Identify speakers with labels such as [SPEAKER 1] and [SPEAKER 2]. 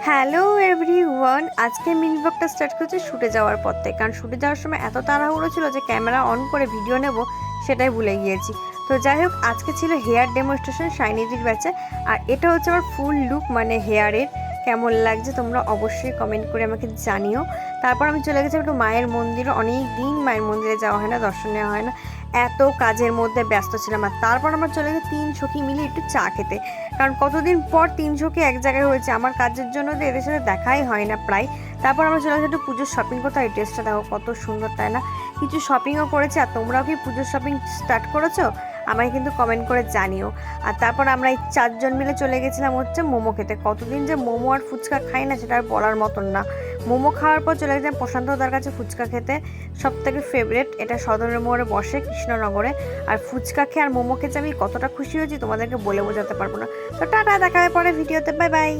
[SPEAKER 1] Hello everyone, আজকে mini ব্লগটা start করছে শুটে যাওয়ার পর থেকে। কারণ শুটে যাওয়ার সময় এত তাড়াহুড়ো ছিল যে ক্যামেরা অন করে ভিডিও নেব সেটাই ভুলে গিয়েছি। তো যাই হোক, আজকে ছিল হেয়ার ডেমনস্ট্রেশন শাইনিজির ব্যাচে। আর এটা হচ্ছে আমার ফুল লুক, মানে হেয়ারের। কেমন লাগছে তোমরা অবশ্যই কমেন্ট করে আমাকে জানিও। তারপর আমি চলে গেছি একটু মায়ের মন্দিরে। অনেক দিন মায়ের মন্দিরে যাওয়া হয় না, দর্শন নেওয়া হয় না, এত কাজের মধ্যে ব্যস্ত ছিলাম। আর তারপর আমরা চলে গেছি 3 সখী মিলে একটু চা খেতে। কারণ কতদিন পর 3 সখী এক জায়গায় হয়েছে, আমার কাজের জন্য তো এদের সাথে দেখাই হয় না প্রায়। তারপর আমরা চলে গেছি একটু পুজোর শপিং করতে। এই ড্রেসটা দেখো কত সুন্দর, তাই না? কিছু শপিংও করেছি। আর তোমরাও কি পুজোর শপিং স্টার্ট করেছো? আমাকে কিন্তু কমেন্ট করে জানিও। আর তারপর আমরা এই 4 জন মিলে চলে গেছিলাম হচ্ছে মোমো খেতে। কতদিন যে মোমো আর ফুচকা খাই না সেটা আর বলার মতন না। মোমো খাওয়ার পর চলে গেছিলাম প্রশান্ত দার কাছে ফুচকা খেতে। সব থেকে ফেভারেট, এটা সদরের মোড়ে বসে কৃষ্ণনগরে। আর ফুচকা খেয়ে আর মোমো খেতে আমি কতটা খুশি হয়েছি তোমাদেরকে বলে বোঝাতে পারবো না। তো টাটা, দেখা হয় পরে ভিডিওতে, বাই বাই।